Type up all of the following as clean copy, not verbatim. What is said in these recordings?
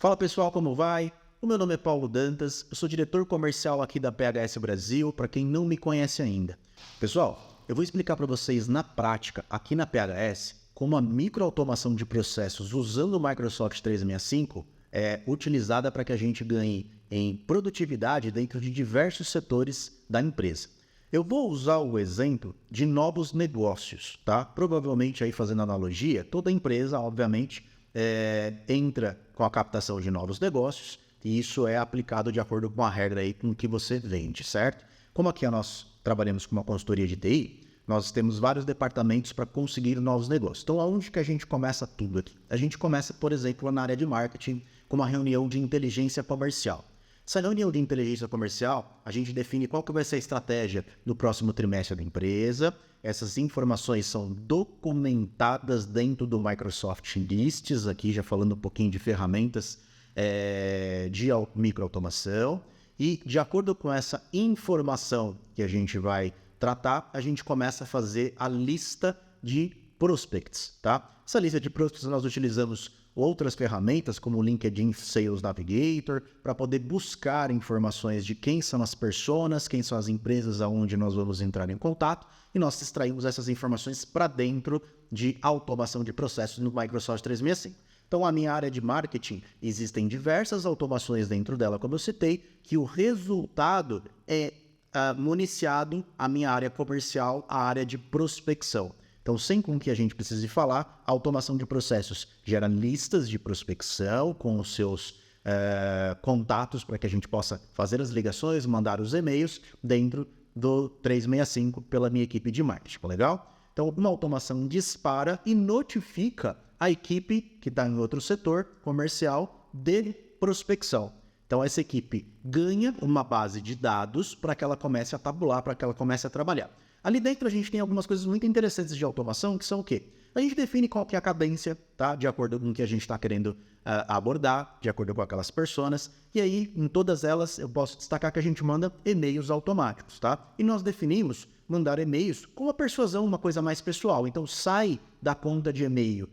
Fala pessoal, como vai? O meu nome é Paulo Dantas, eu sou diretor comercial aqui da PHS Brasil, para quem não me conhece ainda. Pessoal, eu vou explicar para vocês na prática, aqui na PHS, como a microautomação de processos usando o Microsoft 365 é utilizada para que a gente ganhe em produtividade dentro de diversos setores da empresa. Eu vou usar o exemplo de novos negócios, tá? Provavelmente aí fazendo analogia, toda empresa, obviamente, entra com a captação de novos negócios e isso é aplicado de acordo com a regra aí com que você vende, certo? Como aqui nós trabalhamos com uma consultoria de TI, nós temos vários departamentos para conseguir novos negócios. Então, aonde que a gente começa tudo aqui? A gente começa, por exemplo, na área de marketing, com uma reunião de inteligência comercial. Essa reunião de inteligência comercial, a gente define qual que vai ser a estratégia do próximo trimestre da empresa. Essas informações são documentadas dentro do Microsoft Lists, aqui já falando um pouquinho de ferramentas de microautomação. E de acordo com essa informação que a gente vai tratar, a gente começa a fazer a lista de prospects, tá? Essa lista de prospects nós utilizamos outras ferramentas como o LinkedIn Sales Navigator para poder buscar informações de quem são as pessoas, quem são as empresas aonde nós vamos entrar em contato e nós extraímos essas informações para dentro de automação de processos no Microsoft 365. Então, a minha área de marketing, existem diversas automações dentro dela, como eu citei, que o resultado é municiado a minha área comercial, a área de prospecção. Então, sem com que a gente precise falar, a automação de processos gera listas de prospecção com os seus contatos para que a gente possa fazer as ligações, mandar os e-mails dentro do 365 pela minha equipe de marketing, legal? Então, uma automação dispara e notifica a equipe que está em outro setor comercial de prospecção. Então, essa equipe ganha uma base de dados para que ela comece a tabular, para que ela comece a trabalhar. Ali dentro a gente tem algumas coisas muito interessantes de automação, que são o quê? A gente define qual que é a cadência, tá? De acordo com o que a gente está querendo abordar, de acordo com aquelas personas. E aí, em todas elas, eu posso destacar que a gente manda e-mails automáticos, tá? E nós definimos mandar e-mails com uma persuasão, uma coisa mais pessoal. Então, sai da conta de e-mail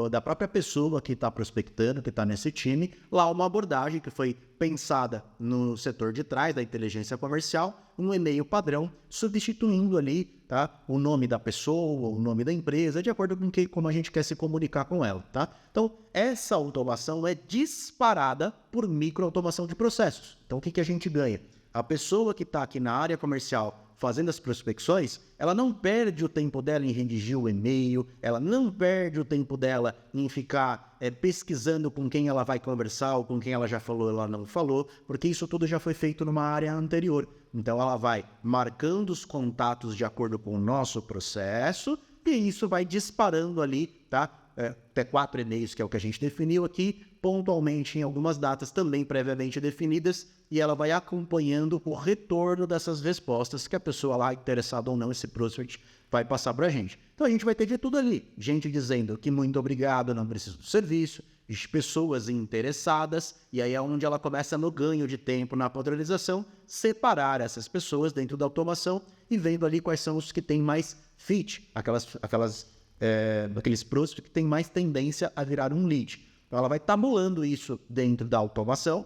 da própria pessoa que está prospectando, que está nesse time, lá uma abordagem que foi pensada no setor de trás da inteligência comercial, um e-mail padrão, substituindo ali, tá, o nome da pessoa, o nome da empresa, de acordo com como a gente quer se comunicar com ela, tá? Então, essa automação é disparada por microautomação de processos. Então, o que a gente ganha? A pessoa que está aqui na área comercial fazendo as prospecções, ela não perde o tempo dela em redigir o e-mail, ela não perde o tempo dela em ficar pesquisando com quem ela vai conversar ou com quem ela já falou ou ela não falou, porque isso tudo já foi feito numa área anterior. Então ela vai marcando os contatos de acordo com o nosso processo e isso vai disparando ali, tá? Até 4 e-mails, que é o que a gente definiu aqui, pontualmente em algumas datas também previamente definidas, e ela vai acompanhando o retorno dessas respostas que a pessoa lá, interessada ou não, esse prospect, vai passar para a gente. Então a gente vai ter de tudo ali, gente dizendo que muito obrigado, não preciso do serviço, pessoas interessadas, e aí é onde ela começa no ganho de tempo, na padronização, separar essas pessoas dentro da automação e vendo ali quais são os que têm mais fit, aqueles prospects que têm mais tendência a virar um lead. Então ela vai tabulando isso dentro da automação,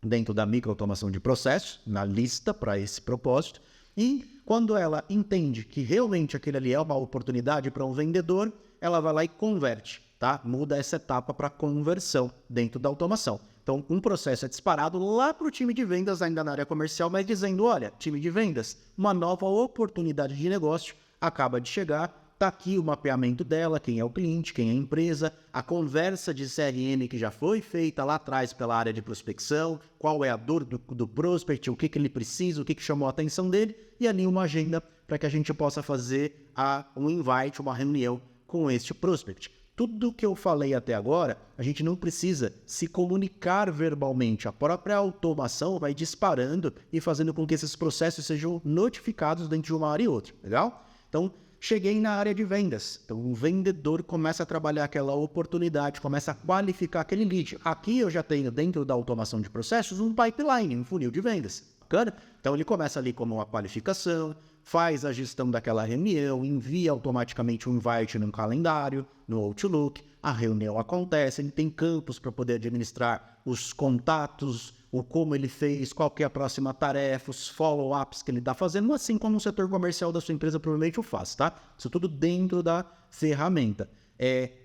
dentro da microautomação de processos, na lista para esse propósito, e quando ela entende que realmente aquele ali é uma oportunidade para um vendedor, ela vai lá e converte, tá? Muda essa etapa para conversão dentro da automação. Então, um processo é disparado lá para o time de vendas, ainda na área comercial, mas dizendo, olha, time de vendas, uma nova oportunidade de negócio acaba de chegar, está aqui o mapeamento dela, quem é o cliente, quem é a empresa, a conversa de CRM que já foi feita lá atrás pela área de prospecção, qual é a dor do prospect, o que ele precisa, o que chamou a atenção dele, e ali uma agenda para que a gente possa fazer um invite, uma reunião com este prospect. Tudo que eu falei até agora, a gente não precisa se comunicar verbalmente. A própria automação vai disparando e fazendo com que esses processos sejam notificados dentro de uma área e outra, legal? Então, cheguei na área de vendas. Então, o vendedor começa a trabalhar aquela oportunidade, começa a qualificar aquele lead. Aqui eu já tenho, dentro da automação de processos, um pipeline, um funil de vendas. Bacana? Então, ele começa ali como uma qualificação, faz a gestão daquela reunião, envia automaticamente um invite no calendário, no Outlook, a reunião acontece, ele tem campos para poder administrar os contatos, o como ele fez, qual que é a próxima tarefa, os follow-ups que ele está fazendo, assim como o setor comercial da sua empresa provavelmente o faz, tá? Isso tudo dentro da ferramenta.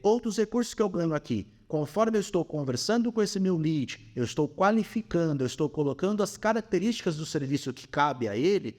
Outros recursos que eu ganho aqui, conforme eu estou conversando com esse meu lead, eu estou qualificando, eu estou colocando as características do serviço que cabe a ele,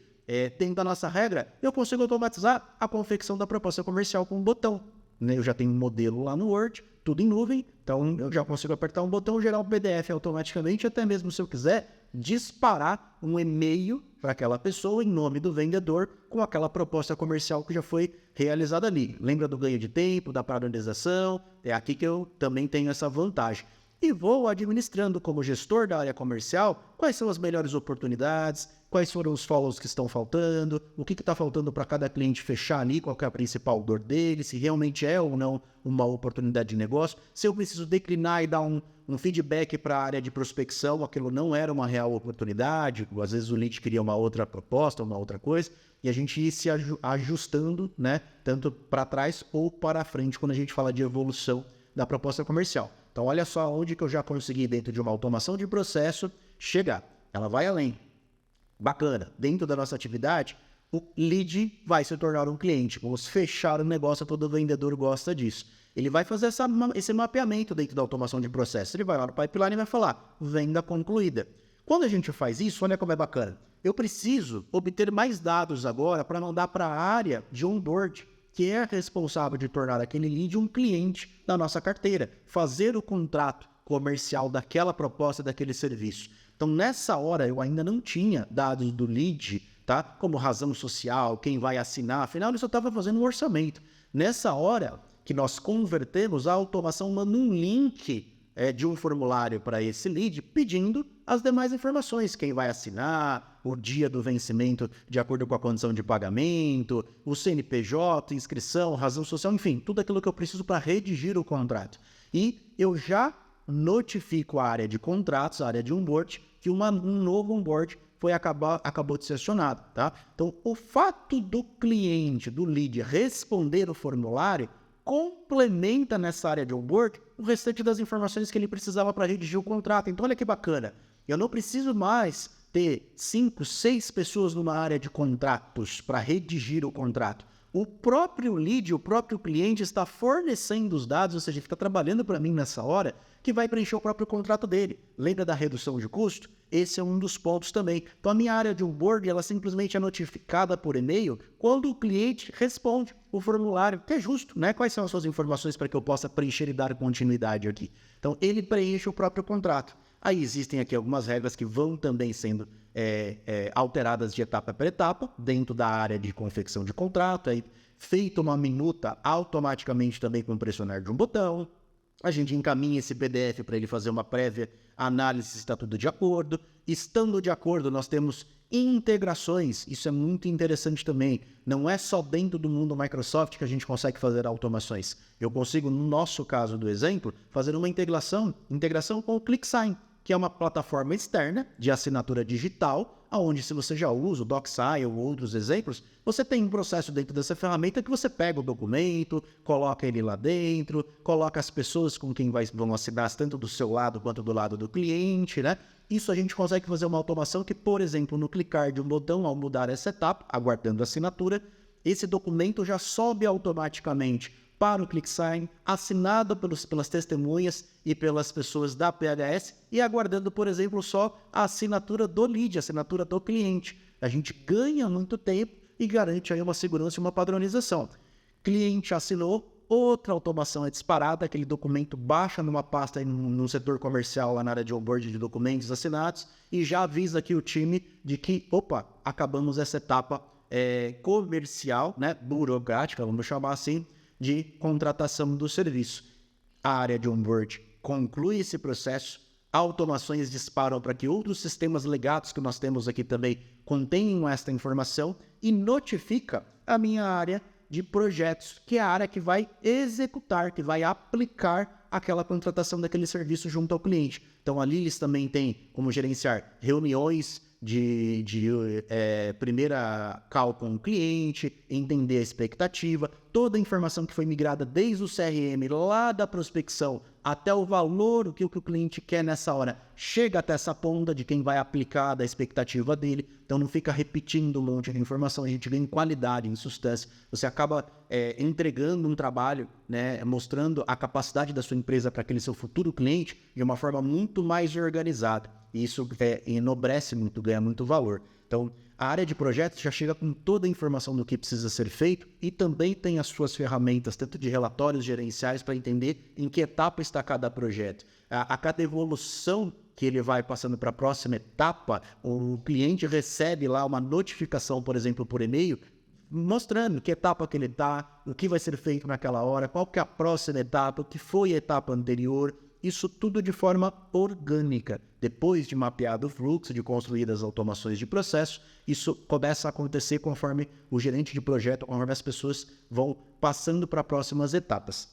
dentro da nossa regra, eu consigo automatizar a confecção da proposta comercial com um botão. Eu já tenho um modelo lá no Word, tudo em nuvem, então eu já consigo apertar um botão, gerar um PDF automaticamente, até mesmo se eu quiser disparar um e-mail para aquela pessoa em nome do vendedor com aquela proposta comercial que já foi realizada ali. Lembra do ganho de tempo, da padronização? É aqui que eu também tenho essa vantagem. E vou administrando como gestor da área comercial quais são as melhores oportunidades, quais foram os follows que estão faltando, o que está faltando para cada cliente fechar ali, qual que é a principal dor dele, se realmente é ou não uma oportunidade de negócio, se eu preciso declinar e dar um feedback para a área de prospecção, aquilo não era uma real oportunidade, às vezes o lead queria uma outra proposta, uma outra coisa, e a gente ir se ajustando, né, tanto para trás ou para frente quando a gente fala de evolução da proposta comercial. Então, olha só onde que eu já consegui, dentro de uma automação de processo, chegar. Ela vai além. Bacana. Dentro da nossa atividade, o lead vai se tornar um cliente. Vamos fechar o negócio, todo vendedor gosta disso. Ele vai fazer esse mapeamento dentro da automação de processo. Ele vai lá no pipeline e vai falar, venda concluída. Quando a gente faz isso, olha como é bacana. Eu preciso obter mais dados agora para mandar para a área de onboard, que é responsável de tornar aquele lead um cliente da nossa carteira, fazer o contrato comercial daquela proposta, daquele serviço. Então, nessa hora, eu ainda não tinha dados do lead, tá? Como razão social, quem vai assinar, afinal, eu só estava fazendo um orçamento. Nessa hora que nós convertemos, a automação manda um link de um formulário para esse lead, pedindo as demais informações, quem vai assinar, o dia do vencimento de acordo com a condição de pagamento, o CNPJ, inscrição, razão social, enfim, tudo aquilo que eu preciso para redigir o contrato. E eu já notifico a área de contratos, a área de onboard, que um novo onboard acabou de ser acionado, tá? Então, o fato do cliente, do lead, responder o formulário, complementa nessa área de onboard o restante das informações que ele precisava para redigir o contrato. Então, olha que bacana. Eu não preciso mais ter 5, 6 pessoas numa área de contratos para redigir o contrato. O próprio lead, o próprio cliente está fornecendo os dados, ou seja, ele está trabalhando para mim nessa hora, que vai preencher o próprio contrato dele. Lembra da redução de custo? Esse é um dos pontos também. Então, a minha área de onboard, ela simplesmente é notificada por e-mail quando o cliente responde o formulário, que é justo, né? Quais são as suas informações para que eu possa preencher e dar continuidade aqui? Então, ele preenche o próprio contrato. Aí existem aqui algumas regras que vão também sendo alteradas de etapa por etapa, dentro da área de confecção de contrato, aí feita uma minuta automaticamente também com pressionar de um botão. A gente encaminha esse PDF para ele fazer uma prévia análise se está tudo de acordo. Estando de acordo, nós temos integrações, isso é muito interessante também. Não é só dentro do mundo Microsoft que a gente consegue fazer automações. Eu consigo, no nosso caso do exemplo, fazer uma integração com o ClickSign, que é uma plataforma externa de assinatura digital, onde se você já usa o DocSign ou outros exemplos, você tem um processo dentro dessa ferramenta que você pega o documento, coloca ele lá dentro, coloca as pessoas com quem vão assinar, tanto do seu lado quanto do lado do cliente, né? Isso a gente consegue fazer uma automação que, por exemplo, no clicar de um botão, ao mudar essa etapa, aguardando a assinatura, esse documento já sobe automaticamente para o ClickSign, assinado pelas testemunhas e pelas pessoas da PHS e aguardando, por exemplo, só a assinatura do lead, a assinatura do cliente. A gente ganha muito tempo e garante aí uma segurança e uma padronização. Cliente assinou, outra automação é disparada, aquele documento baixa numa pasta no setor comercial, lá na área de onboard de documentos assinados, e já avisa aqui o time de que, opa, acabamos essa etapa comercial, né, burocrática, vamos chamar assim, de contratação do serviço. A área de onboard conclui esse processo, automações disparam para que outros sistemas legados que nós temos aqui também contenham esta informação e notifica a minha área de projetos, que é a área que vai executar, que vai aplicar aquela contratação daquele serviço junto ao cliente. Então ali eles também têm como gerenciar reuniões primeira call com o cliente, entender a expectativa, toda a informação que foi migrada desde o CRM lá da prospecção até o valor, o que o cliente quer nessa hora, chega até essa ponta de quem vai aplicar da expectativa dele. Então não fica repetindo um monte de informação, a gente ganha em qualidade, em substância. Você acaba entregando um trabalho, né, mostrando a capacidade da sua empresa para aquele seu futuro cliente de uma forma muito mais organizada. E isso enobrece muito, ganha muito valor. Então, a área de projetos já chega com toda a informação do que precisa ser feito e também tem as suas ferramentas, tanto de relatórios gerenciais, para entender em que etapa está cada projeto. A cada evolução que ele vai passando para a próxima etapa, o cliente recebe lá uma notificação, por exemplo, por e-mail, mostrando que etapa que ele está, o que vai ser feito naquela hora, qual que é a próxima etapa, o que foi a etapa anterior. Isso tudo de forma orgânica. Depois de mapeado o fluxo, de construídas as automações de processo, isso começa a acontecer conforme o gerente de projeto, conforme as pessoas vão passando para próximas etapas.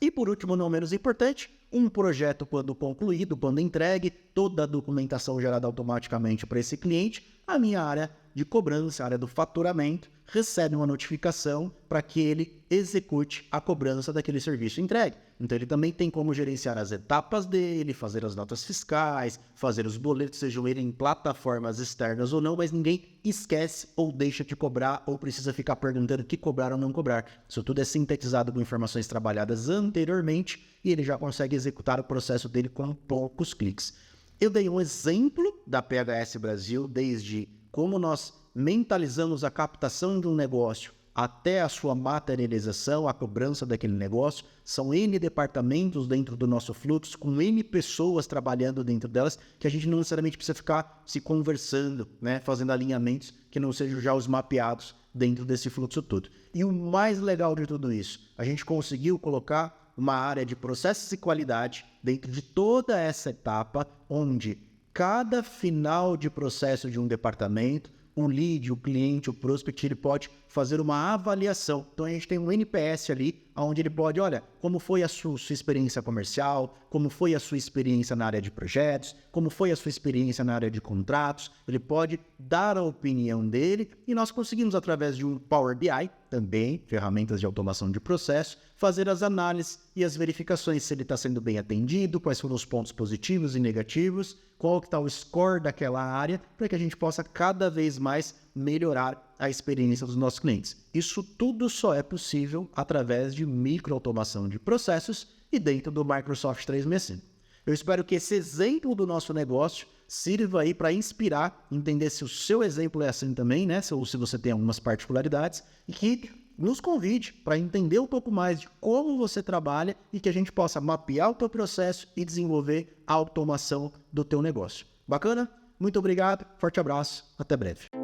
E por último, não menos importante, um projeto quando concluído, quando entregue, toda a documentação gerada automaticamente para esse cliente, a minha área de cobrança, a área do faturamento, recebe uma notificação para que ele execute a cobrança daquele serviço entregue. Então ele também tem como gerenciar as etapas dele, fazer as notas fiscais, fazer os boletos, sejam eles em plataformas externas ou não, mas ninguém esquece ou deixa de cobrar ou precisa ficar perguntando o que cobrar ou não cobrar. Isso tudo é sintetizado com informações trabalhadas anteriormente e ele já consegue executar o processo dele com poucos cliques. Eu dei um exemplo da PHS Brasil, desde como nós mentalizamos a captação de um negócio até a sua materialização, a cobrança daquele negócio. São N departamentos dentro do nosso fluxo, com N pessoas trabalhando dentro delas, que a gente não necessariamente precisa ficar se conversando, né, fazendo alinhamentos que não sejam já os mapeados dentro desse fluxo todo. E o mais legal de tudo isso, a gente conseguiu colocar uma área de processos e qualidade dentro de toda essa etapa, onde cada final de processo de um departamento, o lead, o cliente, o prospect, ele pode fazer uma avaliação. Então a gente tem um NPS ali, onde ele pode, olha, como foi a sua experiência comercial, como foi a sua experiência na área de projetos, como foi a sua experiência na área de contratos. Ele pode dar a opinião dele e nós conseguimos, através de um Power BI, também, ferramentas de automação de processo, fazer as análises e as verificações se ele está sendo bem atendido, quais foram os pontos positivos e negativos, qual que está o score daquela área, para que a gente possa cada vez mais melhorar a experiência dos nossos clientes. Isso tudo só é possível através de microautomação de processos e dentro do Microsoft 365. Eu espero que esse exemplo do nosso negócio sirva aí para inspirar, entender se o seu exemplo é assim também, né? Ou se você tem algumas particularidades, e que nos convide para entender um pouco mais de como você trabalha e que a gente possa mapear o teu processo e desenvolver a automação do teu negócio. Bacana? Muito obrigado, forte abraço, até breve.